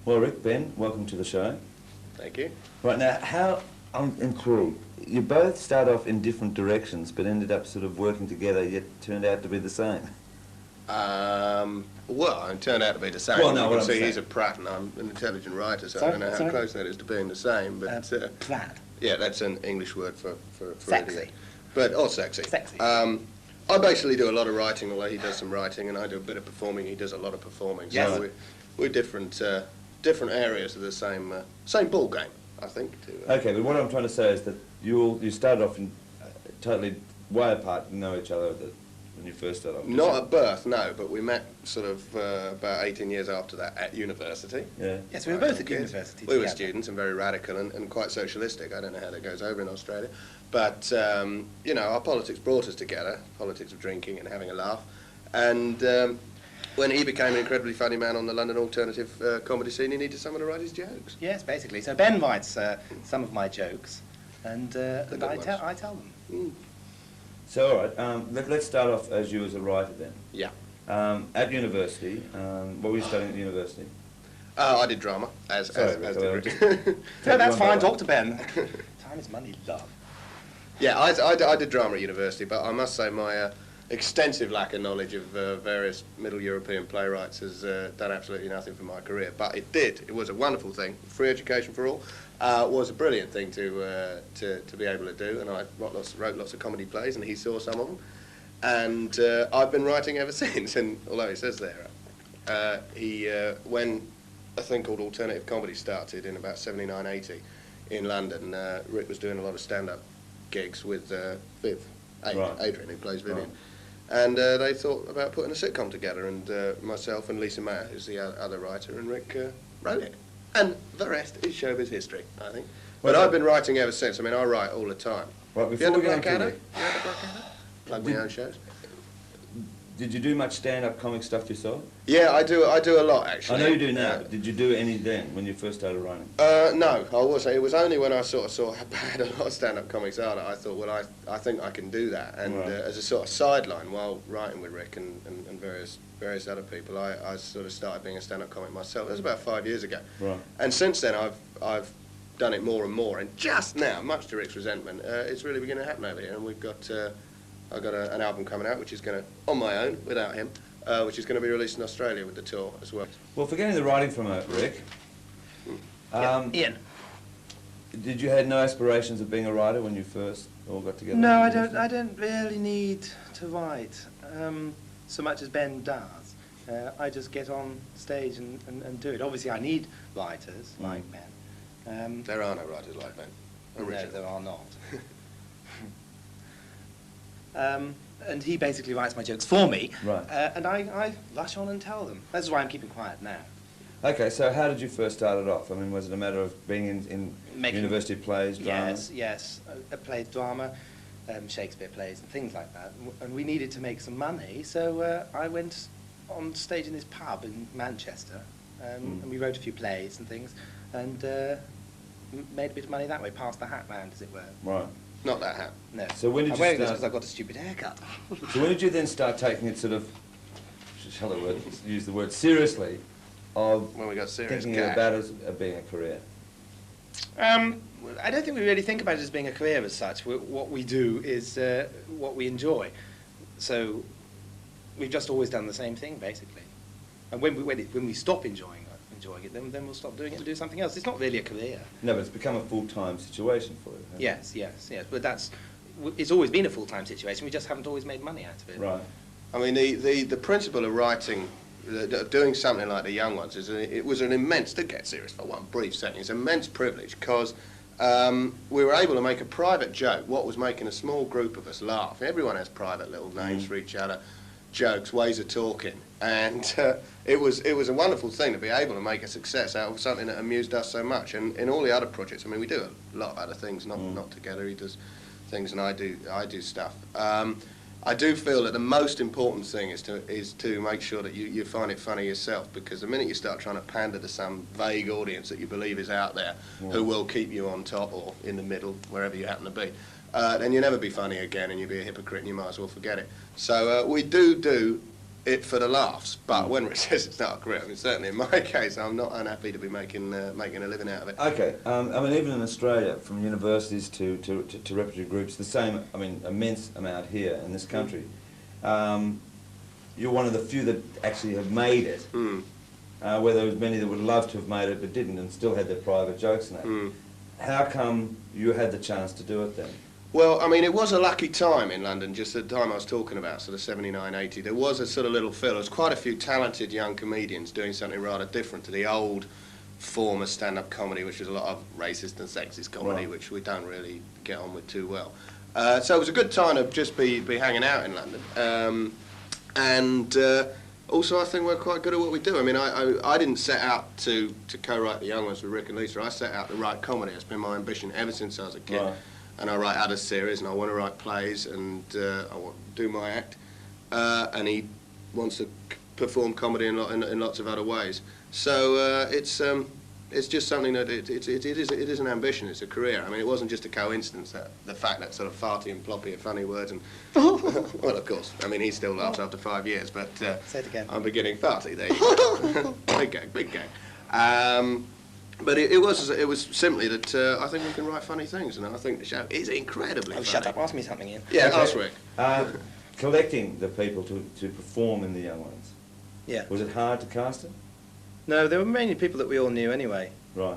Well, Rik, Ben, welcome to the show. Thank you. Right now, I'm intrigued. You both start off in different directions, but ended up sort of working together, yet turned out to be the same. Well, it turned out to be the same. Well, no, you what can see I'm he's a Pratt and I'm an intelligent writer, so Sorry? I don't know how close that is to being the same. But Pratt. yeah, that's an English word for Sexy. idiot. But or sexy. Sexy. I basically do a lot of writing, although he does some writing, and I do a bit of performing. He does a lot of performing. Yes. So we're different areas of the same ball game, I think. Okay, but what I'm trying to say is that you started off in totally way apart, you know each other when you first started off. Not at birth, no, but we met sort of about 18 years after that at university. Yeah. Yes, we were both at university We were together. students and very radical and quite socialistic. I don't know how that goes over in Australia. But, you know, our politics brought us together, politics of drinking and having a laugh. And when he became an incredibly funny man on the London alternative comedy scene, he needed someone to write his jokes. Yes, basically. So Ben writes some of my jokes, and I tell them. Mm. So, all right, let's start off as you as a writer then. Yeah. At university, what were you studying at university? I did drama, as did Rik. No, that's fine. Talk to Ben. Time is money, love. Yeah, I did drama at university, but I must say my extensive lack of knowledge of various Middle European playwrights has done absolutely nothing for my career. But it did. It was a wonderful thing. Free education for all was a brilliant thing to be able to do. And I wrote lots of comedy plays, and he saw some of them. And I've been writing ever since. And although it says there, when a thing called alternative comedy started in about 79, 80 in London, Rik was doing a lot of stand-up gigs with Viv, Adrian, who plays Vivian. Right. And they thought about putting a sitcom together, and myself and Lisa Mayer, who's the other writer, and Rik wrote it. And the rest is showbiz history, I think. But I've been writing ever since. I mean, I write all the time. Right, before we go into it, plug my own shows. Did you do much stand-up comic stuff yourself? Yeah, I do a lot, actually. I know you do now, but did you do any then, when you first started writing? No, I wasn't. It was only when I sort of saw how bad a lot of stand-up comics are that I thought, well, I think I can do that. And right. As a sort of sideline, while writing with Rik and various other people, I sort of started being a stand-up comic myself. That was about 5 years ago. Right. And since then, I've done it more and more. And just now, much to Rik's resentment, it's really beginning to happen over here. And we've got... I've got an album coming out, which is going to, on my own, without him, which is going to be released in Australia with the tour as well. Well, forgetting the writing from it, Rik, Ian. did you have no aspirations of being a writer when you first all got together? No, I don't really need to write so much as Ben does. I just get on stage and do it. Obviously, I need writers like Ben. There are no writers like Ben. No, there are not. And he basically writes my jokes for me, right. And I rush on and tell them. That's why I'm keeping quiet now. Okay, so how did you first start it off? I mean, was it a matter of being in university plays, drama? Yes. I played drama, Shakespeare plays and things like that. And we needed to make some money, so I went on stage in this pub in Manchester, and we wrote a few plays and things, and made a bit of money that way, passed the hat round, as it were. Right. Not that hat. No. So when did I'm you wearing this start? because I've got a stupid haircut. So when did you then start taking it sort of, shall I use the word seriously, of when we got serious thinking cash. about it as being a career? I don't think we really think about it as being a career as such. What we do is what we enjoy. So we've just always done the same thing, basically. And when we stop enjoying it, then we'll stop doing it and do something else. It's not really a career. No, but it's become a full-time situation for you. Yes. But it's always been a full-time situation. We just haven't always made money out of it. Right. I mean, the principle of writing, doing something like The Young Ones, it was an immense, to get serious for one brief second, it's an immense privilege because we were able to make a private joke, what was making a small group of us laugh. Everyone has private little names for each other, jokes, ways of talking, and it was a wonderful thing to be able to make a success out of something that amused us so much. And in all the other projects, I mean, we do a lot of other things, not together. He does things and I do stuff. I do feel that the most important thing is to make sure that you find it funny yourself, because the minute you start trying to pander to some vague audience that you believe is out there, who will keep you on top or in the middle, wherever you happen to be, then you'll never be funny again and you'll be a hypocrite and you might as well forget it. So we do it for the laughs. But when Rik says it's not a career, I mean, certainly in my case, I'm not unhappy to be making a living out of it. Okay, I mean, even in Australia, from universities to repertory groups, the same, I mean, immense amount here in this country. You're one of the few that actually have made it, where there was many that would love to have made it but didn't and still had their private jokes in it. How come you had the chance to do it then? Well, I mean, it was a lucky time in London, just at the time I was talking about, sort of 79, 80. There was a sort of little feel. There was quite a few talented young comedians doing something rather different to the old form of stand-up comedy, which was a lot of racist and sexist comedy, which we don't really get on with too well. So it was a good time to just be hanging out in London. Also, I think we're quite good at what we do. I mean, I didn't set out to co-write The Young Ones with Rik and Lisa. I set out to write comedy. It's been my ambition ever since I was a kid. Right. And I write other series, and I want to write plays, and I want to do my act. And he wants to perform comedy in lots of other ways. So it's just something that it is an ambition. It's a career. I mean, it wasn't just a coincidence that the fact that sort of farty and ploppy are funny words. And well, of course, I mean, he still laughs after 5 years, but say it again. I'm beginning farty. There you go. Big gag, big gag. But it was simply that I think we can write funny things, and I think the show is incredibly funny. Shut up, ask me something, Ian. Yeah, ask Rik. Collecting the people to perform in The Young Ones. Yeah. Was it hard to cast them? No, they were mainly people that we all knew anyway. Right.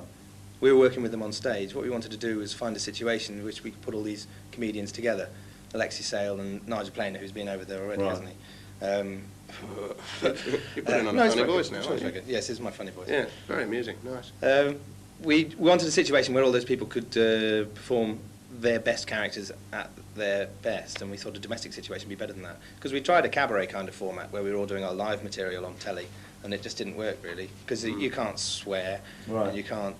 We were working with them on stage. What we wanted to do was find a situation in which we could put all these comedians together. Alexis Sale and Nigel Planer, who's been over there already, hasn't he? You're putting on a funny voice now, aren't you? Yes, it's my funny voice. Yeah, very amusing, nice. We wanted a situation where all those people could perform their best characters at their best, and we thought a domestic situation would be better than that. Because we tried a cabaret kind of format where we were all doing our live material on telly, and it just didn't work really, because you can't swear, and you can't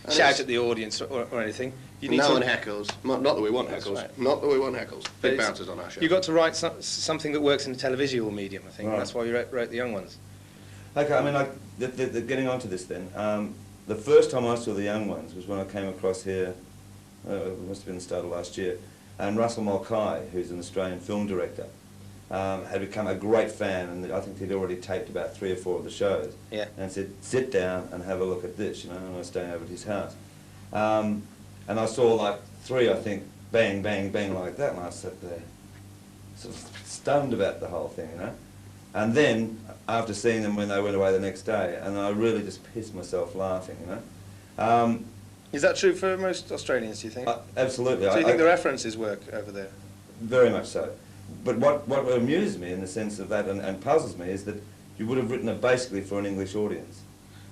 shout at the audience or anything. You need no one heckles. Not that we want heckles. Right. Not that we want heckles. Big bouncers on our show. You've got to write something that works in a televisual medium, I think. Right. That's why we wrote The Young Ones. Okay, I mean, like, getting on to this then, the first time I saw The Young Ones was when I came across here, it must have been the start of last year, and Russell Mulcahy, who's an Australian film director, had become a great fan, and I think he'd already taped about 3 or 4 of the shows, and said, sit down and have a look at this, you know, and I was staying over at his house. And I saw like 3, I think, bang, bang, bang like that, and I sat there sort of stunned about the whole thing, you know. And then, after seeing them when they went away the next day, and I really just pissed myself laughing, you know. Is that true for most Australians, do you think? Absolutely. So you think the references work over there? Very much so. But what amused me in the sense of that and puzzles me is that you would have written it basically for an English audience.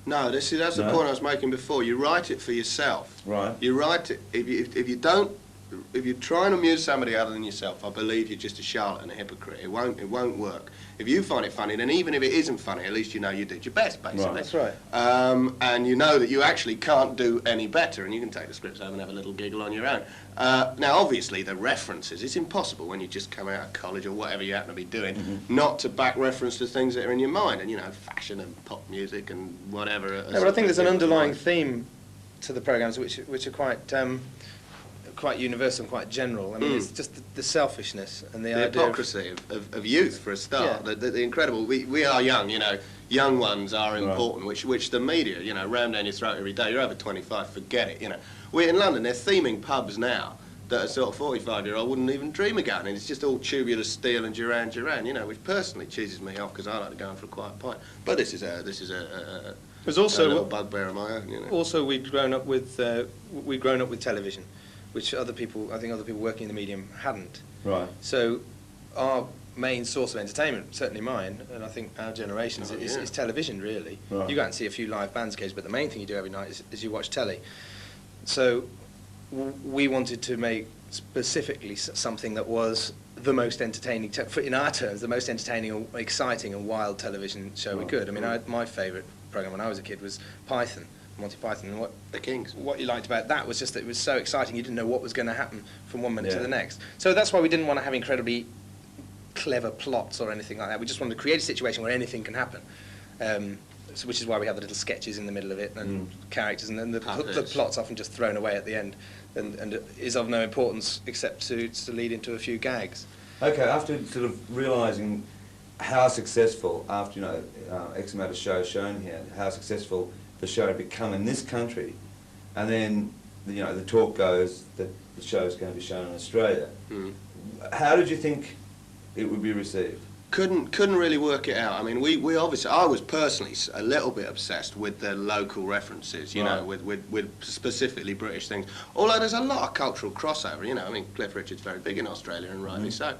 No, that's the point I was making before. You write it for yourself. Right. You write it, if you try and amuse somebody other than yourself, I believe you're just a charlatan, a hypocrite. It won't work. If you find it funny, then even if it isn't funny, at least you know you did your best, basically. Right. That's right. And you know that you actually can't do any better, and you can take the scripts home and have a little giggle on your own. Now, obviously, the references, it's impossible when you just come out of college or whatever you happen to be doing, not to back reference to things that are in your mind, and, you know, fashion and pop music and whatever. No, but I think there's an underlying theme to the programmes which are quite universal and quite general. I mean, it's just the selfishness and the idea hypocrisy of youth, for a start. Yeah. The incredible. We are young, you know. Young ones are important, which the media, you know, ram down your throat every day. You're over 25, forget it. You know, we're in London. They're theming pubs now that a sort of 45-year-old wouldn't even dream of going in. It's just all tubular steel and Duran Duran, you know, which personally cheeses me off because I like to go in for a quiet pint. But this is a little bugbear of my own. You know. Also, we'd grown up with television, which I think other people working in the medium hadn't. Right. So our main source of entertainment, certainly mine, and I think our generation's, is television, really. Right. You go out and see a few live bands occasionally, but the main thing you do every night is you watch telly. So we wanted to make specifically something that was the most entertaining, in our terms, the most entertaining, exciting and wild television show we could. I mean, my favourite programme when I was a kid was Python. Monty Python, and The Kings. What you liked about that was just that it was so exciting, you didn't know what was going to happen from one minute to the next. So that's why we didn't want to have incredibly clever plots or anything like that. We just wanted to create a situation where anything can happen, so which is why we have the little sketches in the middle of it and characters, and then the plot's often just thrown away at the end and is of no importance except to lead into a few gags. Okay, after sort of realising how successful, after, you know, X amount of shows shown here, how successful the show had become in this country, and then, you know, the talk goes that the show is going to be shown in Australia. How did you think it would be received? Couldn't really work it out. I mean, we obviously, I was personally a little bit obsessed with the local references, you know, with specifically British things. Although there's a lot of cultural crossover, you know. I mean, Cliff Richard's very big in Australia, and rightly so.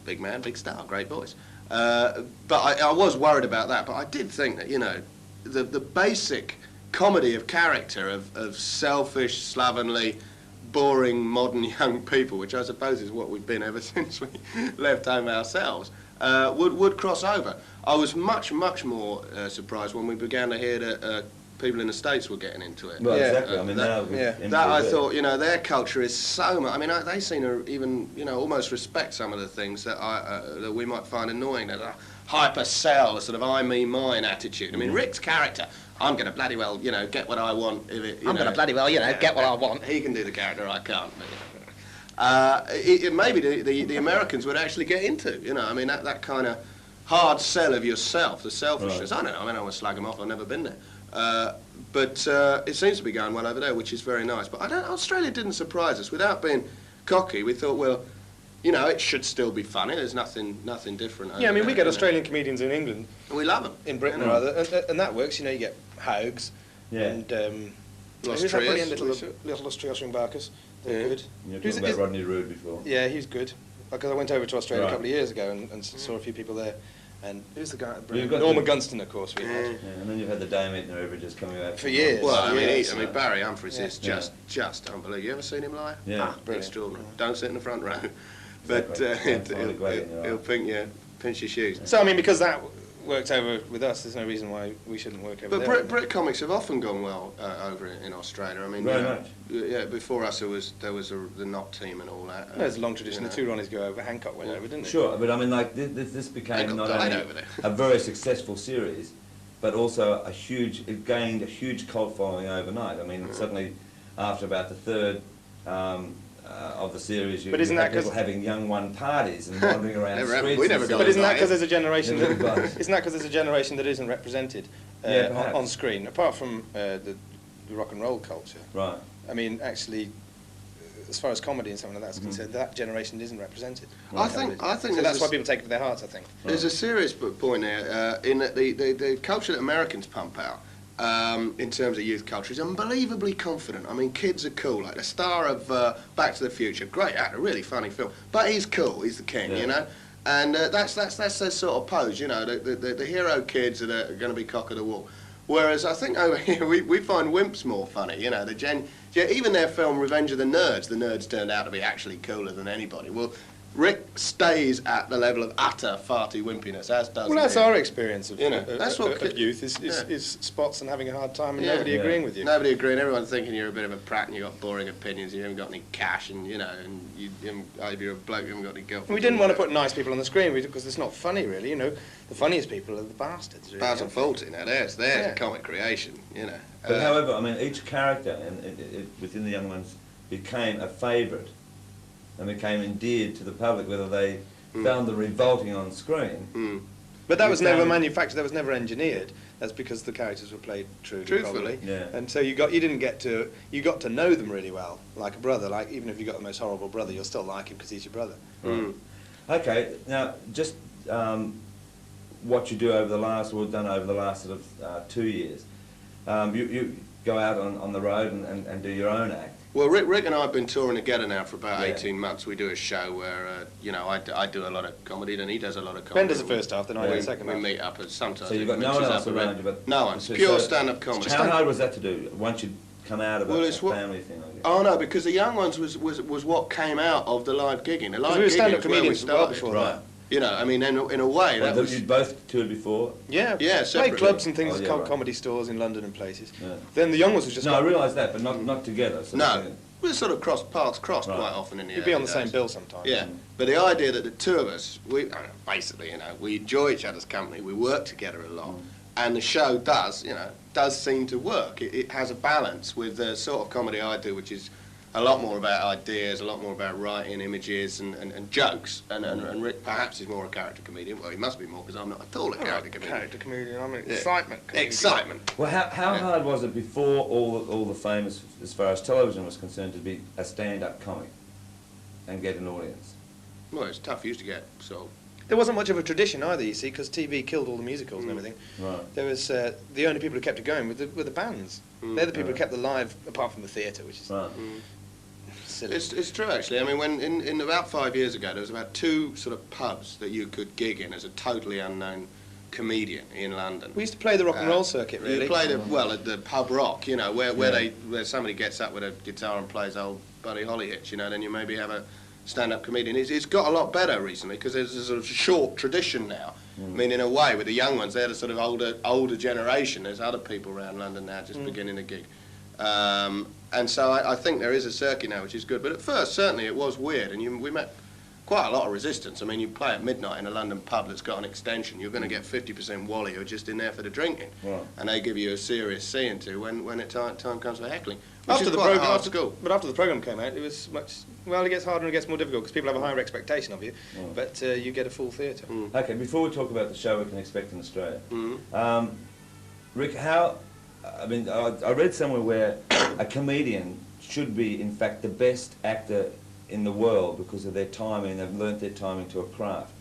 Big man, big star, great voice. But I was worried about that. But I did think that, you know, the basic comedy of character of selfish, slovenly, boring modern young people, which I suppose is what we've been ever since we left home ourselves, would cross over. I was much more surprised when we began to hear that people in the States were getting into it. Well, exactly. I mean, that I thought, you know, their culture is so much. I mean, they seem to even, you know, almost respect some of the things that that we might find annoying. That hyper sell, a sort of I, me, mine attitude. I mean, Rik's character, I'm going to bloody well, you know, get what I want. If it, I'm going to bloody well, you know, get what I want. He can do the character, I can't. Maybe the Americans would actually get into, you know, I mean, that kind of hard sell of yourself, the selfishness. Right. I don't know, I mean, I want to slag them off, I've never been there. But it seems to be going well over there, which is very nice. But Australia didn't surprise us. Without being cocky, we thought, well, you know, it should still be funny. There's nothing different. Yeah, I mean, we get Australian comedians in England. And we love them. In Britain, rather. And that works. You know, you get Haugs. Yeah. And who's that brilliant little Australian Barkers? They're good. You were talking about Rodney Rood before. Yeah, he's good. Because I went over to Australia a couple of years ago and saw a few people there. And who's the guy? Norman Gunston, of course, we had. Yeah, and then you've had the Dame Eaton Overages coming out for years. Well, I mean, Barry Humphries is just unbelievable. You ever seen him live? Yeah, extraordinary. Don't sit in the front row, but he'll pinch your shoes. So I mean, because that worked over with us, there's no reason why we shouldn't work over there. But Brit comics have often gone well over in Australia. I mean, very much. Yeah, before us there was the Knot team and all that. There's a long tradition. The two Ronnies go over. Hancock went over, didn't it? Sure, but I mean, like this became not only a very successful series, but also it gained a huge cult following overnight. I mean, suddenly, after about the third of the series, you had people having young one parties and wandering around streets. But isn't that because there's a generation that isn't represented on screen, apart from the rock and roll culture? Right. I mean, actually, as far as comedy and something like that's concerned, that generation isn't represented. I think so that's why people take it to their hearts, I think. There's a serious point there in that the culture that Americans pump out in terms of youth culture is unbelievably confident. I mean, kids are cool. Like the star of Back to the Future, great actor, really funny film, but he's cool. He's the king, you know. And that's their sort of pose, you know. The hero kids that are going to be cock of the walk. Whereas I think over here we find wimps more funny, you know. Even their film Revenge of the Nerds turned out to be actually cooler than anybody. Well, Rik stays at the level of utter farty wimpiness, as does. Well, that's our experience of, that's what of youth is spots and having a hard time and nobody agreeing with you. Nobody agreeing. Everyone's thinking you're a bit of a prat and you've got boring opinions. You haven't got any cash, and you're a bloke who haven't got any girlfriend. We didn't want to put nice people on the screen because it's not funny, really. You know, the funniest people are the bastards. Really, Baz and Faulty. Now there's a comic creation. You know. But however, I mean, each character within the young ones became a favourite and became endeared to the public, whether they found the revolting on screen. But that was never manufactured. That was never engineered. That's because the characters were played truthfully. Yeah. And so you got to know them really well, like a brother. Like even if you got the most horrible brother, you'll still like him because he's your brother. Right. Okay. Now, just what you do done over the last sort of 2 years. You go out on the road and do your own act. Well, Rik and I have been touring together now for about 18 months. We do a show where, I do a lot of comedy, then he does a lot of comedy. Ben does the first half, then I do the second half. We meet up, and sometimes... So you've got no one else around you, but... No one. It's pure stand-up comedy. How hard was that to do, once you'd come out of a family thing, I guess? Oh, no, because the Young Ones was what came out of the live gigging. The live we were gigging stand-up is where we comedians started. before Right. that. You know, I mean, in a way, that was... You'd both toured before? Yeah, yeah, played clubs and things, right. comedy stores in London and places. Yeah. Then the Young Ones was just... No, I realise that, but not together. No. We sort of paths crossed quite often in the You'd be on the same bill sometimes. Yeah, but the idea that the two of us, basically, we enjoy each other's company, we work together a lot, and the show does seem to work. It has a balance with the sort of comedy I do, which is a lot more about ideas, a lot more about writing, images, and jokes. And Rik perhaps is more a character comedian. Well, he must be more, because I'm not at all a character comedian. Character comedian. I'm an excitement comedian. Excitement. Well, how hard was it before all the fame, as far as television was concerned, to be a stand-up comic and get an audience? Well, it's tough. You used to get so. There wasn't much of a tradition either, you see, because TV killed all the musicals and everything. Right. There was the only people who kept it going were the bands. They're the people who kept it alive, apart from the theatre, which is silly. It's true, actually. I mean, when in about 5 years ago, there was about 2 sort of pubs that you could gig in as a totally unknown comedian in London. We used to play the rock and roll circuit, really. You play at the pub rock, you know, where somebody gets up with a guitar and plays old Buddy Holly hits, you know. Then you maybe have a stand-up comedian. It's got a lot better recently, because there's a sort of short tradition now. I mean, in a way, with the young ones, they're the sort of older generation. There's other people around London now just beginning to gig. And so I think there is a circuit now, which is good. But at first, certainly, it was weird, and we met quite a lot of resistance. I mean, you play at midnight in a London pub that's got an extension, you're going to get 50% wally who are just in there for the drinking. Right. And they give you a serious C into when time comes for heckling. After the program came out, it was much. Well, it gets harder and it gets more difficult because people have a higher expectation of you, but you get a full theatre. Okay, before we talk about the show we can expect in Australia, Rik, I mean, I read somewhere where a comedian should be, in fact, the best actor in the world because of their timing. They've learnt their timing to a craft.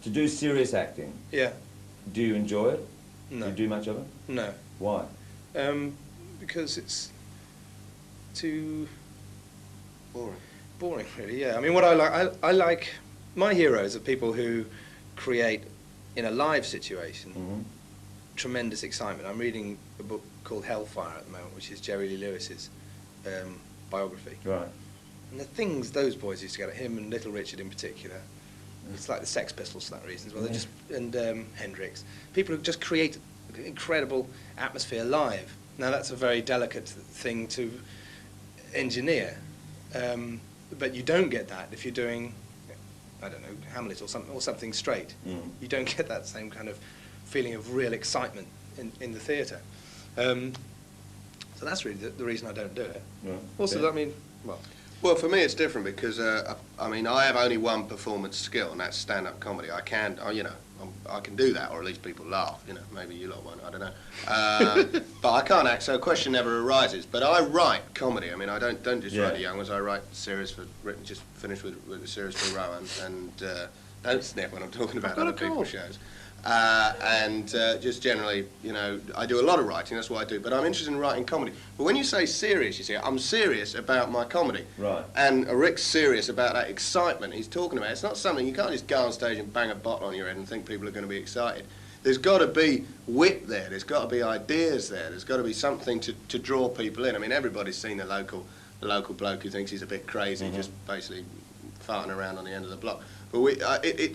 To do serious acting, do you enjoy it? No. Do you do much of it? No. Why? Because it's too boring, really. Yeah. I mean, what I like my heroes are people who create in a live situation tremendous excitement. I'm reading a book called Hellfire at the moment, which is Jerry Lee Lewis's biography. Right. And the things those boys used to get at him, and Little Richard in particular, it's like the Sex Pistols for that reason as well. They're just Hendrix, people who just create incredible atmosphere live. Now that's a very delicate thing to engineer, but you don't get that if you're doing, I don't know, Hamlet or something straight. You don't get that same kind of feeling of real excitement in the theatre. So that's really the reason I don't do it. Also, I mean, well, for me it's different because I mean, I have only one performance skill, and that's stand-up comedy. I can, you know, I can do that, or at least people laugh. You know, maybe you lot won't. I don't know. But I can't act, so a question never arises. But I write comedy. I mean, I don't just write the young ones. I write series for just finished with a series for Rowan, and don't sniff when I'm talking about other people's shows. And just generally, you know, I do a lot of writing, that's what I do, but I'm interested in writing comedy. But when you say serious, you see, I'm serious about my comedy. Right. And Rik's serious about that excitement he's talking about. It's not something, you can't just go on stage and bang a bottle on your head and think people are going to be excited. There's got to be wit there, there's got to be ideas there, there's got to be something to draw people in. I mean, everybody's seen the local bloke who thinks he's a bit crazy, just basically farting around on the end of the block. But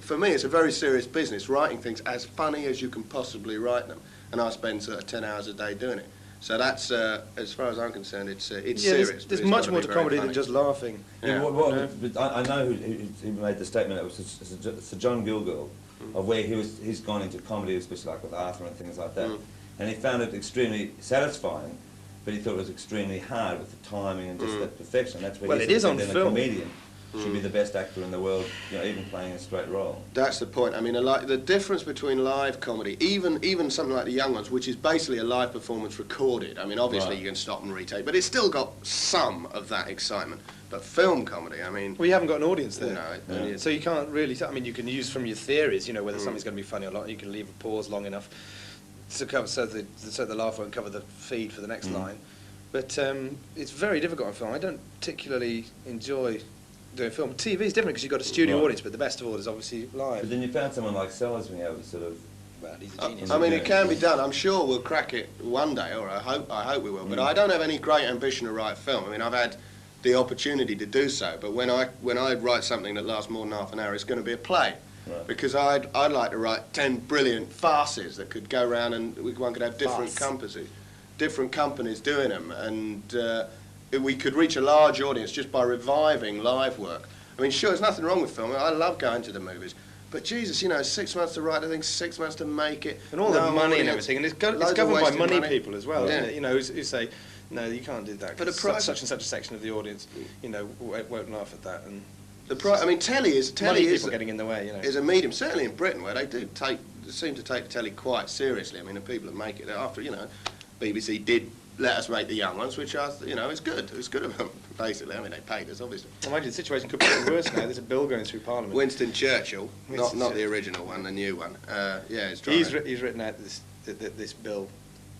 for me, it's a very serious business, writing things as funny as you can possibly write them. And I spend sort of 10 hours a day doing it. So that's, as far as I'm concerned, it's serious. There's much more to comedy than just laughing. Yeah. But I know who made the statement. It was Sir John Gielgud, of where he's gone into comedy, especially like with Arthur and things like that. And he found it extremely satisfying, but he thought it was extremely hard with the timing and just that perfection. That's where it is on film. A comedian should be the best actor in the world, you know, even playing a straight role. That's the point. I mean, the difference between live comedy, even something like The Young Ones, which is basically a live performance recorded. I mean, obviously you can stop and retake, but it's still got some of that excitement. But film comedy, I mean... Well, you haven't got an audience there. No. So you can't really... I mean, you can use from your theories, you know, whether something's going to be funny or not. You can leave a pause long enough so the laugh won't cover the feed for the next line. But it's very difficult on film. I don't particularly enjoy doing film. TV is different because you've got a studio audience, but the best of all is obviously live. But then you found someone like Sellers being able to sort of... Well, he's a genius. I mean, it can be done. I'm sure we'll crack it one day, or I hope we will. But I don't have any great ambition to write film. I mean, I've had the opportunity to do so, but when I write something that lasts more than half an hour, it's going to be a play. Right. Because I'd like to write 10 brilliant farces that could go around, and one could have different companies doing them, and we could reach a large audience just by reviving live work. I mean, sure, there's nothing wrong with film. I love going to the movies. But Jesus, you know, 6 months to write a thing, 6 months to make it. And all the money and everything. And it's governed by money people as well, isn't it? You know, who say, No, you can't do that. But a 'cause private- such and such a section of the audience, you know, won't laugh at that. And I mean, telly is people getting in the way, you know. Is a medium, certainly in Britain, where they seem to take telly quite seriously. I mean, the people that make it after, you know, BBC did let us make the young ones, which you know, it's good. It's good of them, basically. I mean, they paid us, obviously. Well, mind you, the situation could be even worse now. There's a bill going through Parliament. Winston Churchill, Winston not the Churchill. original one, the new one. Yeah, He's written out this bill.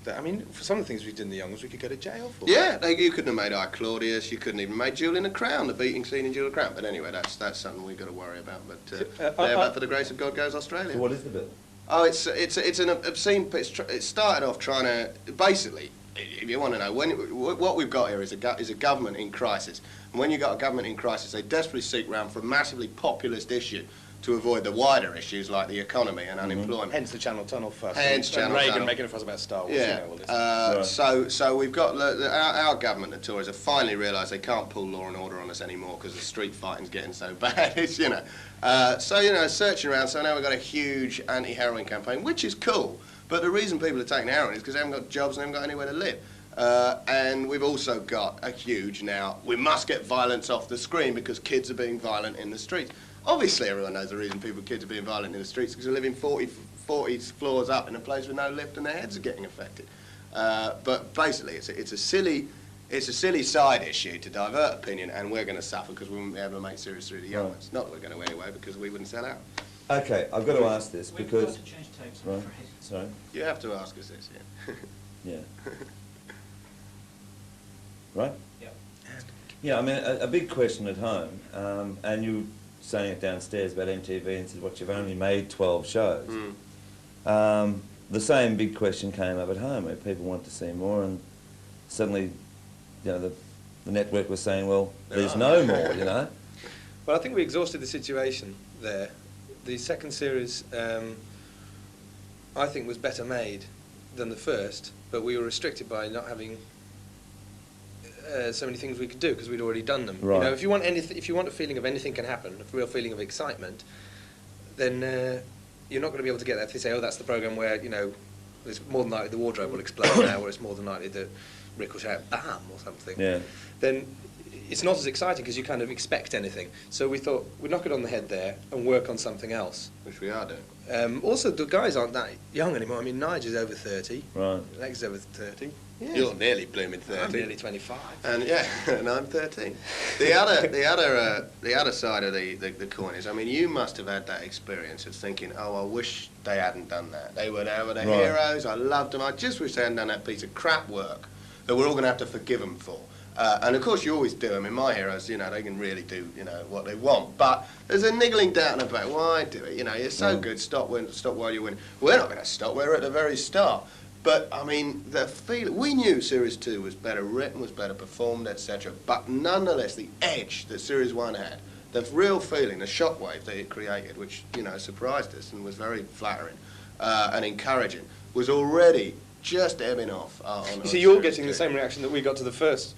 That, I mean, for some of the things we did in the young ones, we could go to jail for. Yeah, you couldn't have made I, Claudius. You couldn't even make Julian the Crown, the beating scene in Julian the Crown. But anyway, that's something we've got to worry about. But but for the grace of God goes Australia. So what is the bill? Oh, it's an obscene. It started off trying to basically, if you want to know, what we've got here is a government in crisis. And when you've got a government in crisis, they desperately seek round for a massively populist issue to avoid the wider issues like the economy and unemployment. Hence the Channel Tunnel fuss. Hence and Channel Reagan Tunnel. making a fuss about Star Wars. Yeah. You know, all this. So we've got our government, the Tories, have finally realised they can't pull law and order on us anymore because the street fighting's getting so bad. It's, you know, so you know, searching around. So now we've got a huge anti-heroin campaign, which is cool. But the reason people are taking heroin is because they haven't got jobs and they haven't got anywhere to live. And we've also got a huge now. We must get violence off the screen because kids are being violent in the streets. Obviously, everyone knows the reason kids are being violent in the streets because they're living 40 floors up in a place with no lift and their heads are getting affected. But basically, it's a silly side issue to divert opinion, and we're going to suffer because we won't be able to make series through the young ones. Not that we're going to anyway, because we wouldn't sell out. Okay, I've got to ask this We've because... got to change tapes, I'm Right, afraid. sorry. You have to ask us this, yeah. Yeah. Right? Yep. Yeah, I mean, a big question at home, and you saying it downstairs about MTV and said, what, you've only made 12 shows. The same big question came up at home, where people want to see more, and suddenly, you know, the network was saying, well, there's no more, you know. Well, I think we exhausted the situation there. The second series, I think, was better made than the first, but we were restricted by not having so many things we could do because we'd already done them. Right. You know, if you want a feeling of anything can happen, a real feeling of excitement, then you're not going to be able to get that if they say, oh, that's the program where, you know, it's more than likely the wardrobe will explode now, or it's more than likely that Rik will shout "bam" or something. Yeah. Then it's not as exciting because you kind of expect anything. So we thought we'd knock it on the head there and work on something else. Which we are doing. Also, the guys aren't that young anymore. I mean, Nigel's over 30. Right. Leg's over 30. Yeah. You're nearly blooming 30. I'm nearly 25. And yeah, and I'm 13. The other side of the coin is, I mean, you must have had that experience of thinking, oh, I wish they hadn't done that. They were the heroes. I loved them. I just wish they hadn't done that piece of crap work that we're all going to have to forgive them for. And of course, you always do. I mean, my heroes, you know, they can really do, you know, what they want. But there's a niggling doubt about why do it. You know, you're so good. Stop while you win. We're not going to stop. We're at the very start. But I mean, we knew Series 2 was better written, was better performed, etc. But nonetheless, the edge that Series 1 had, the real feeling, the shockwave that it created, which, you know, surprised us and was very flattering and encouraging, was already just ebbing off. You see, you're getting the same reaction that we got to the first,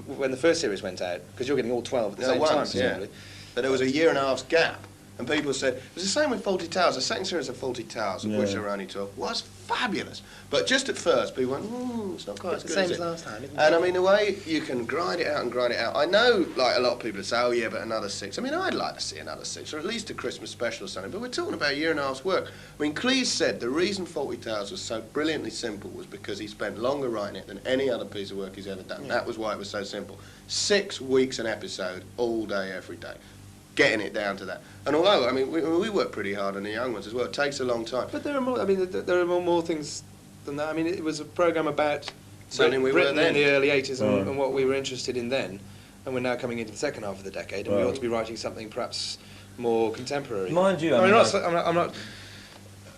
when the first series went out, because you're getting all 12 at the same time, presumably. But there was a year and a half's gap. And people said, it was the same with Fawlty Towers. The second series of Fawlty Towers, of which there were only 12, was fabulous. But just at first, people went, it's not quite as good Same as as it. last time, isn't it? And I mean, the way you can grind it out and grind it out. I know, like, a lot of people say, oh yeah, but another 6. I mean, I'd like to see another 6, or at least a Christmas special or something. But we're talking about a year and a half's work. I mean, Cleese said the reason Fawlty Towers was so brilliantly simple was because he spent longer writing it than any other piece of work he's ever done. That was why it was so simple. 6 weeks an episode, all day, every day. Getting it down to that. And although, I mean, we work pretty hard on the young ones as well. It takes a long time. But there are more, I mean, there are more things than that. I mean, it was a programme about Something we were Britain then. in the early 80s and what we were interested in then. And we're now coming into the second half of the decade, and we ought to be writing something perhaps more contemporary. Mind you, I'm not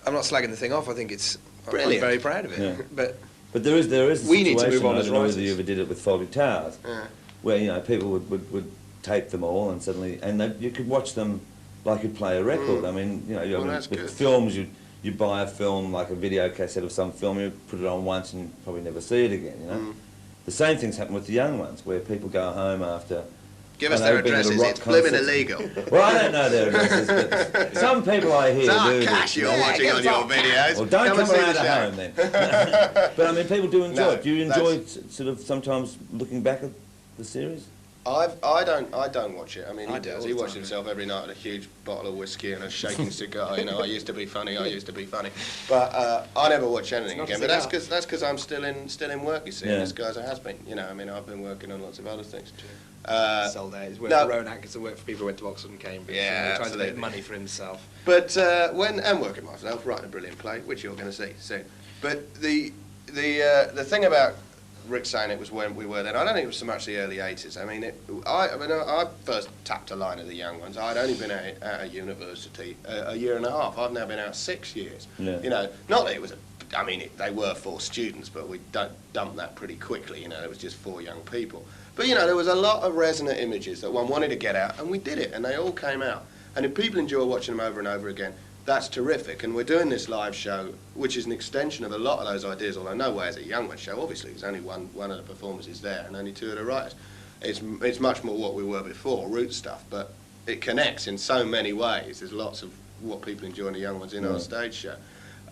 slagging the thing off. I think it's Brilliant. I'm very proud of it. Yeah. But there is a we need to situation, move on I as don't know whether writers. you ever did it with Fawlty Towers, Yeah. where, you know, people would tape them all and suddenly, and you could watch them like you'd play a record. I mean, you know, Well, I mean, that's with good. films, you buy a film, like a video cassette of some film, you put it on once and probably never see it again, you know. The same things happen with the young ones, where people go home after Give us their addresses. It's blimmin' illegal. Well, I don't know their addresses, but some people I hear do. Cash you're watching on your videos. Well, don't come around at home then. But I mean, people do enjoy it. Do you enjoy sort of sometimes looking back at the series? I don't watch it. I mean, I do. He watches himself every night with a huge bottle of whiskey and a shaking cigar. You know, I used to be funny. I used to be funny. But I never watch anything again. But that's because I'm still in work. You see, and this guy's a has-been. You know, I mean, I've been working on lots of other things. Sold out. He's worked for Rowan Atkinson, worked for people who went to Oxford and Cambridge. Yeah, trying to make money for himself. But I'm working myself, writing a brilliant play, which you're going to see soon. But the thing about Rick saying it was when we were then, I don't think it was so much the early 80s. I mean, I first tapped a line of the young ones. I'd only been at a university a year and a half. I've now been out 6 years. Yeah. You know, not that it was I mean, they were 4 students, but we dumped that pretty quickly. You know, it was just 4 young people. But, you know, there was a lot of resonant images that one wanted to get out, and we did it, and they all came out. And if people enjoy watching them over and over again, that's terrific. And we're doing this live show, which is an extension of a lot of those ideas, although no way is a young one show. Obviously, there's only one of the performers is there, and only 2 of the writers. It's much more what we were before, root stuff, but it connects in so many ways. There's lots of what people enjoy in the young ones in our stage show.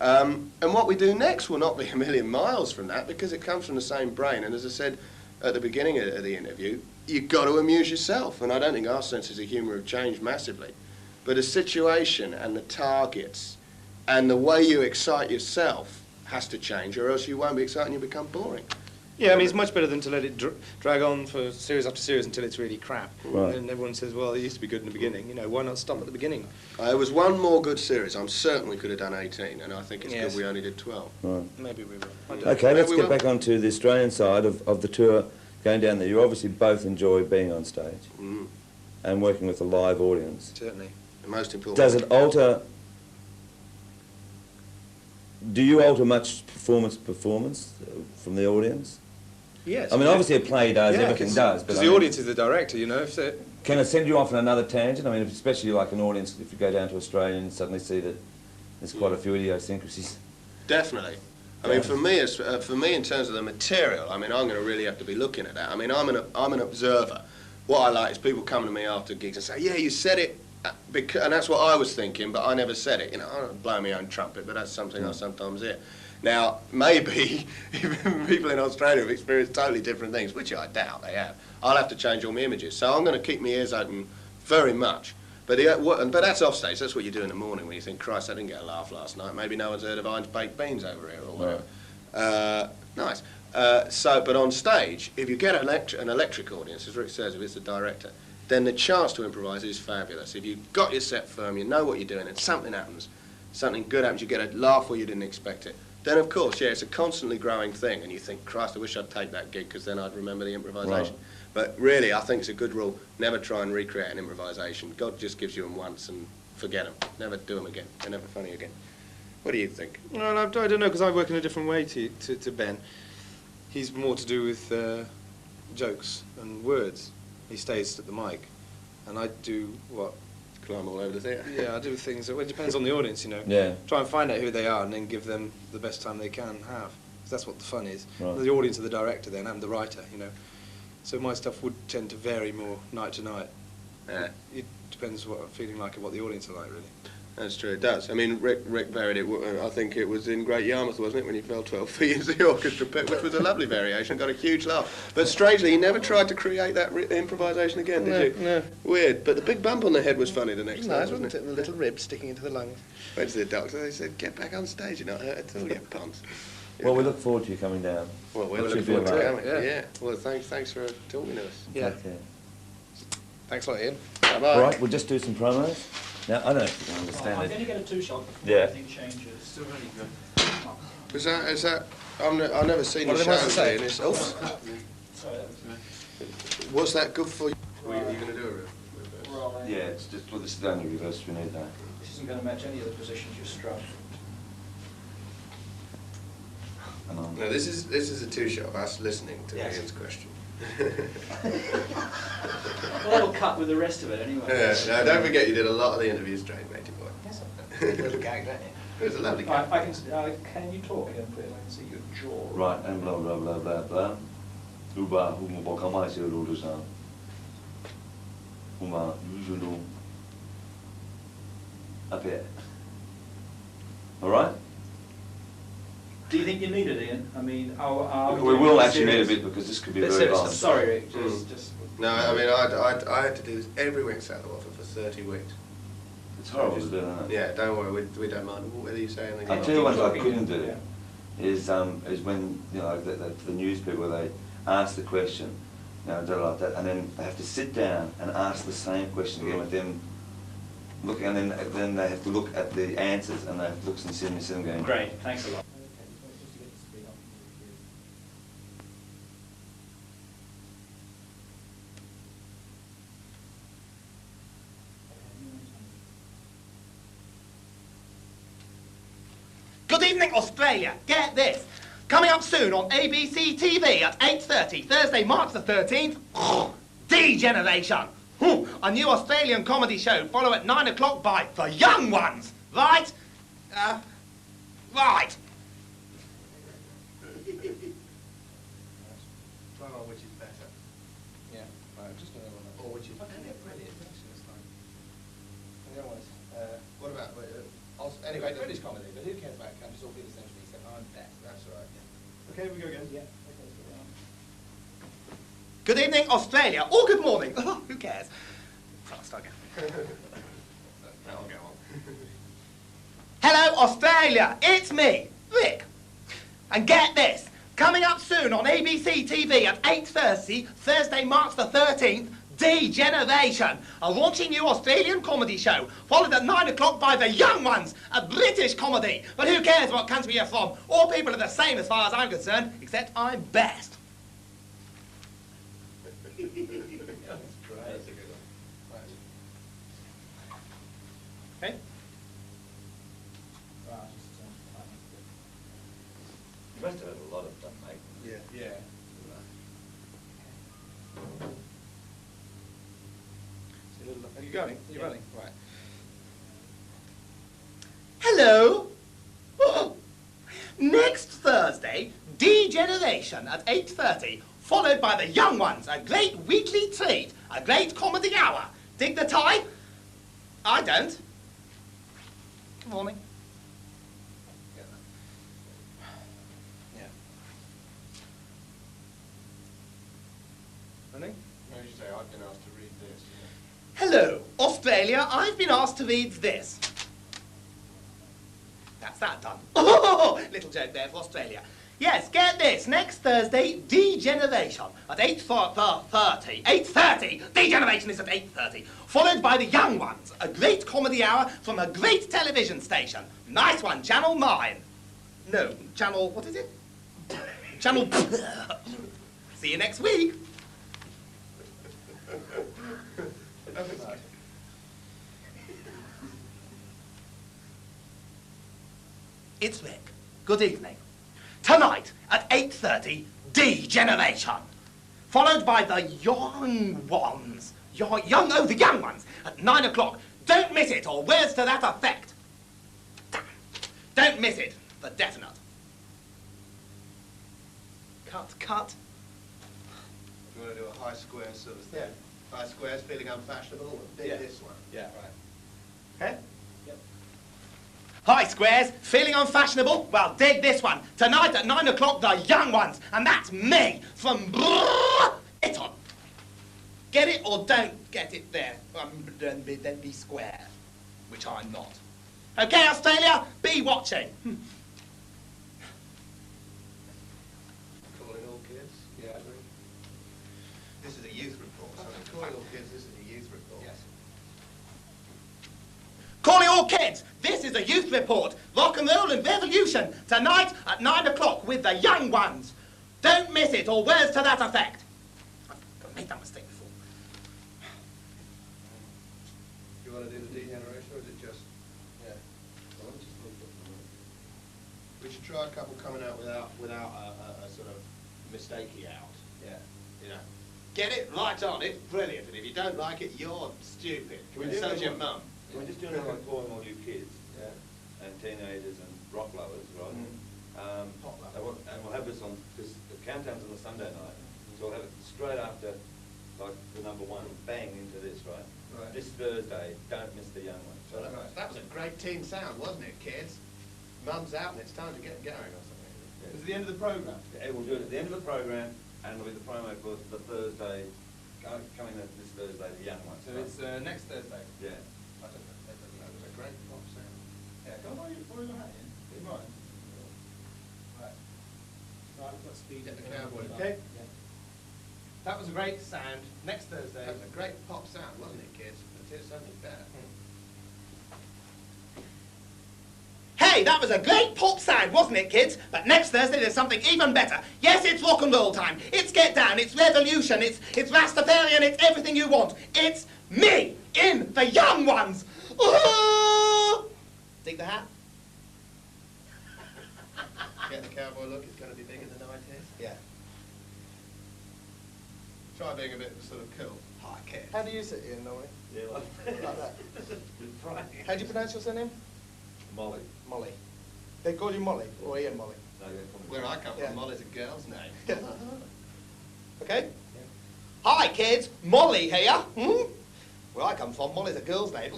And what we do next will not be a million miles from that, because it comes from the same brain. And as I said at the beginning of the interview, you've got to amuse yourself. And I don't think our senses of humour have changed massively. But the situation and the targets and the way you excite yourself has to change, or else you won't be excited and you become boring. Yeah, I mean, it's much better than to let it drag on for series after series until it's really crap. Right. And everyone says, well, it used to be good in the beginning. You know, why not stop at the beginning? There was one more good series. I'm certain we could have done 18, and I think it's good we only did 12. Right. Maybe we will. Okay, let's get back onto the Australian side of the tour going down there. You obviously both enjoy being on stage and working with a live audience. Certainly. The most important. Does it alter... Do you alter much performance from the audience? Yes. I mean, obviously a play does, everything does. Because the audience is the director, you know. If can it send you off on another tangent? I mean, especially like an audience, if you go down to Australia and suddenly see that there's quite a few idiosyncrasies. Definitely. I mean, for me, in terms of the material, I mean, I'm going to really have to be looking at that. I mean, I'm an observer. What I like is people coming to me after gigs and say, yeah, you said it, and that's what I was thinking, but I never said it. You know, I don't blow my own trumpet, but that's something I sometimes hear. Now, maybe people in Australia have experienced totally different things, which I doubt they have. I'll have to change all my images. So I'm going to keep my ears open very much. But that's offstage. That's what you do in the morning when you think, Christ, I didn't get a laugh last night. Maybe no one's heard of Iron's baked beans over here or whatever. Nice. But on stage, if you get an electric audience, as Rick says, if it's the director, then the chance to improvise is fabulous. If you've got your set firm, you know what you're doing, and something happens, something good happens, you get a laugh where you didn't expect it, then of course, yeah, it's a constantly growing thing, and you think, Christ, I wish I'd take that gig, because then I'd remember the improvisation. Right. But really, I think it's a good rule, never try and recreate an improvisation. God just gives you them once and forget them. Never do them again. They're never funny again. What do you think? Well, I don't know, because I work in a different way to Ben. He's more to do with jokes and words. He stays at the mic, and I do what? Climb all over the theatre. Yeah, I do things. It depends on the audience, you know. Yeah. Try and find out who they are, and then give them the best time they can have. Because that's what the fun is. Right. The audience are the director, then I'm the writer, you know. So my stuff would tend to vary more night to night. Yeah. It depends what I'm feeling like and what the audience are like, really. That's true, it does. I mean, Rick varied it, I think it was in Great Yarmouth, wasn't it, when he fell 12 feet into the orchestra pit, which was a lovely variation, got a huge laugh. But strangely, he never tried to create that improvisation again, did you? No. Weird. But the big bump on the head was funny the next time, wasn't it? And the little rib sticking into the lungs. Went to the doctor, they said, get back on stage, you're not hurt at all, you punt. Well, we look forward to you coming down. Well, we're looking forward to coming. Yeah. Well, thanks for talking to us. Yeah. Okay. Thanks a lot, Ian. Bye-bye. All right, we'll just do some promos. Now, I don't know if you can understand I'm it. going to get a 2-shot before everything changes. Still really good. Is that, I've never seen What you are they supposed to show say? in this. Sorry, that was me. What's that good for you? Are you going to do a reverse? Right. Yeah, it's just, well, this is only reverse, we need that. This isn't going to match any of the positions you struck. No, this is a 2-shot of us listening to Ian's question. Well, that'll cut with the rest of it anyway. Yeah, no, don't forget you did a lot of the interviews straight, matey boy. Yes, It was a gag, don't you? It was a lovely gag. Can you talk again, please? I can see your jaw. Right, and blah, blah, blah, blah, blah. uma usual affair. All right? Do you think you need it, Ian? I mean, We will actually need a bit because this could be very serious. long. I'm sorry, Rick. Just. No, I mean, I had to do this every week Saturday offer for 30 weeks. It's horrible to do, isn't it? Yeah, don't worry, we don't mind. Whether you say anything. I'll tell you what I couldn't do Yeah. is when, you know, the news people, they ask the question, you know, like that, and then they have to sit down and ask the same question again with them looking, and then they have to look at the answers, and they have to look sincerely and sit and going, Great, thanks a lot. Good evening, Australia. Get this. Coming up soon on ABC TV at 8:30, Thursday, March the 13th, D-Generation. A new Australian comedy show, follow at 9 o'clock by The Young Ones. Right? Right. Try on which is better. Yeah, right, just another one. Or which is Brilliant. This time. The other one is, What about, anyway, British comedy, but who cares about it? Can just all be the same to me, except I'm best. that's all right. Okay, we go again. Yeah. Good evening, Australia. Or good morning. Oh, who cares? Fast again. That'll go on. Hello, Australia. It's me, Rick. And get this. Coming up soon on ABC TV at 8:30, Thursday, March the 13th, D-Generation, a raunchy new Australian comedy show, followed at 9 o'clock by The Young Ones, a British comedy. But who cares what country you're from? All people are the same as far as I'm concerned, except I'm best. That's great. That's a good one. Right. Okay? you must have had a lot of fun, mate. Yeah. Yeah. Are you going? You're running? Right. Hello. Oh. Next Thursday, D-Generation at 8:30, followed by The Young Ones, a great weekly treat, a great comedy hour. Dig the time? I don't. Good morning. Yeah. Running? No, you say I've been asked to read this. Hello, Australia. I've been asked to read this. That's that done. Oh, little joke there for Australia. Yes, get this. Next Thursday, D-Generation at 8:30. 8:30. D-Generation is at 8:30. Followed by The Young Ones, a great comedy hour from a great television station. Nice one, Channel 9. No, Channel, what is it? Channel... See you next week. It's Rick. Good evening. Tonight at 8:30, D-Generation. Followed by The Young Ones. The Young Ones at 9 o'clock. Don't miss it, or words to that effect. Don't miss it, for definite. Cut. You want to do a high square sort of thing? Yeah. High squares feeling unfashionable, dig Yeah. this one. Yeah, right. Okay? Yep. Hi, Squares. Feeling unfashionable? Well, dig this one. Tonight at 9 o'clock, The Young Ones. And that's me from Britain. Get it or don't get it there? Then be square, which I'm not. Okay, Australia, be watching. Calling all kids? Yeah, I agree. This is a youth report. So calling all kids, this is a youth report. Yes. Calling all kids, this is a youth report. Rock and roll and revolution. Tonight at 9 o'clock with The Young Ones. Don't miss it, or words to that effect. I've made that mistake before. You want to do the degeneration, or is it just... Yeah. We should try a couple coming out without a sort of mistakey out. Yeah. You know, get it right on. It's brilliant, and if you don't like it, you're stupid. Can we And do so's that your one? mum. We're just doing it like calling all you kids Yeah. and teenagers and rock lovers, right? Pop lovers. And we'll have this on, because the countdown's on the Sunday night, so we'll have it straight after, like, the number one, bang into this, right? this Thursday. Don't miss the young ones. Well, that was a great team sound, wasn't it, kids? Mum's out and it's time to get going or something. Is it the end of the programme? Yeah, we'll do it at the end of the programme, and it'll be the promo for the Thursday, coming this Thursday, the young ones. So it's next Thursday? Yeah. I don't know. That was a great pop sound. Yeah, come on, you your hat in. Do you mind? Right. Right, we've got speed. Get the cowboy. Okay. Yeah. That was a great sound. Next Thursday. That was a great pop sound, wasn't it, kids? Let's hear something better. Hey, that was a great pop sound, wasn't it, kids? But next Thursday there's something even better. Yes, it's rock and roll time. It's get down. It's revolution. It's Rastafarian. It's everything you want. It's me in the young ones. Ooh! Dig the hat? Get the cowboy look, it's going to be bigger than I did. Yeah. Try being a bit sort of cool. Hi, kid. How do you sit here, Noe? Yeah, Like that. Friday. How do you pronounce your surname? Molly. Molly. They call you Molly, or Ian Molly. No, yeah, come on. Where I come Yeah. from, Molly's a girl's name. Yeah. Okay? Hi, kids. Molly here. Hmm? Where I come from, Molly's a girl's name.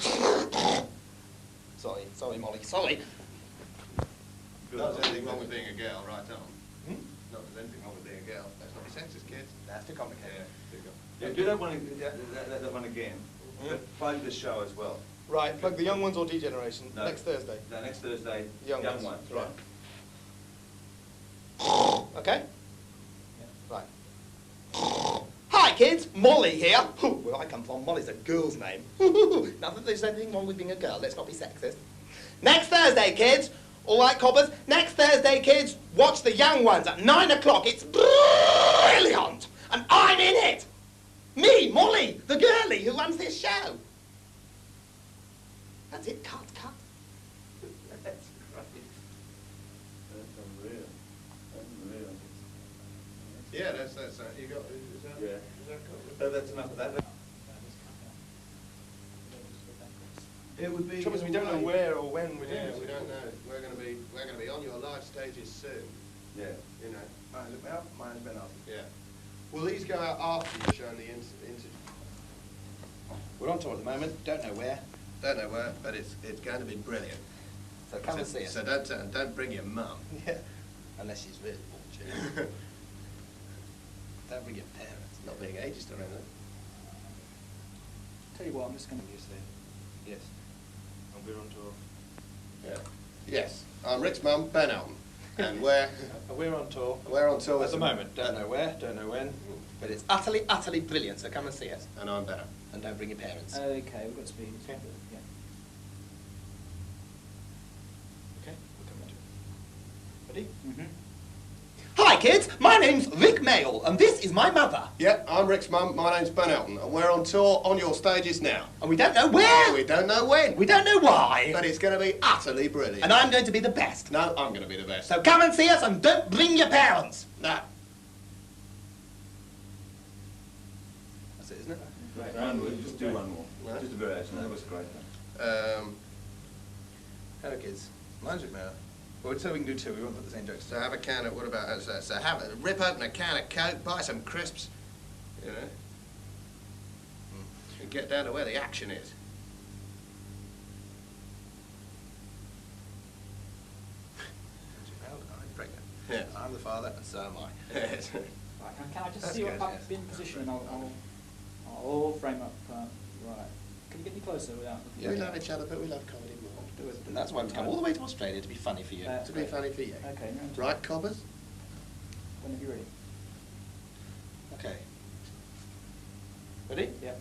Sorry, Molly. Sorry. Not there's anything wrong with being a girl, right on. Hmm? Not there's anything wrong with being a girl. Let's not be sexist, kids. That's too complicated. Yeah, do that one, that one again. But plug the show as well. Right, plug the Young Ones or Degeneration No. next Thursday. No, next Thursday, Young young ones. ones. Right. Okay? Right. Hi, kids. Molly here. Where I come from, Molly's a girl's name. Not that there's anything wrong with being a girl. Let's not be sexist. Next Thursday, kids. All right, coppers. Next Thursday, kids, watch the young ones at 9 o'clock. It's brilliant. And I'm in it. Me, Molly, the girlie who runs this show. That's it. Cut. That's great. That's unreal. Unreal. Yeah, that's you got, is that, Yeah. is that cool? So that's enough of that. It would be. Trouble is we don't know where or when we're doing Yeah, it. we don't know. We're going to be on your live stages soon. Yeah. You know. Mine's been out. Mine's been up. Yeah. Will these go out after you've shown the interview? We're on tour at the moment. Don't know where. Don't know where, but it's going to be brilliant. So come and see us. So don't bring your mum. Yeah. Unless she's really bored. Don't bring your parents. Not being ageist or anything. Tell you what, I'm just going to use it. Yes. And we're on tour. Yeah. Yes. I'm Rick's mum, Ben Elton, and we're We're on tour. on tour At the moment. Don't know where, don't know when. But it's utterly, utterly brilliant. So come and see us. And I'm Ben. And don't bring your parents. Okay, we've got speed. Okay. Yeah. Okay, we'll come into it. Ready? Mm-hmm. Hi, kids. My name's Rik Mayall, and this is my mother. Yeah, I'm Rick's mum. My name's Ben Elton, and we're on tour on your stages now. And we don't know where. We don't know when, We don't know why. but it's going to be utterly brilliant. And I'm going to be the best. No, I'm going to be the best. So come and see us, and don't bring your parents. No. That's it, isn't it? Right, one more. Just do one more. Right. Just a variation. That was great. Hello, kids. Mine's Rik Mayall. Well, so we can do two. We won't put the same jokes. So have a can of, what about, so have a, rip open a can of Coke, buy some crisps, you know, and get down to where the action is. I'm pregnant. Yeah. I'm the father, and so am I. Yes. Right, can I just That's see good, what yes. in position and I'll frame up. Right. Can you get me closer without looking? Yeah. We love each other, but we love comedy more. Do it. And that's why we've come all the way to Australia to be funny for you. To be funny for you. Okay, round two. Right, coppers? Whenever you're ready. Okay. Ready? Yeah.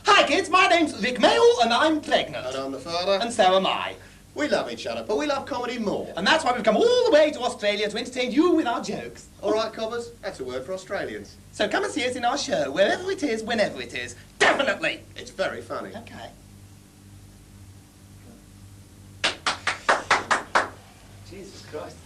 Hi, kids. My name's Rik Mayall, and I'm pregnant. And I'm the father. And so am I. We love each other, but we love comedy more. And that's why we've come all the way to Australia to entertain you with our jokes. All right, coppers? That's a word for Australians. So come and see us in our show, wherever it is, whenever it is. Definitely. It's very funny. Okay. Jesus Christ.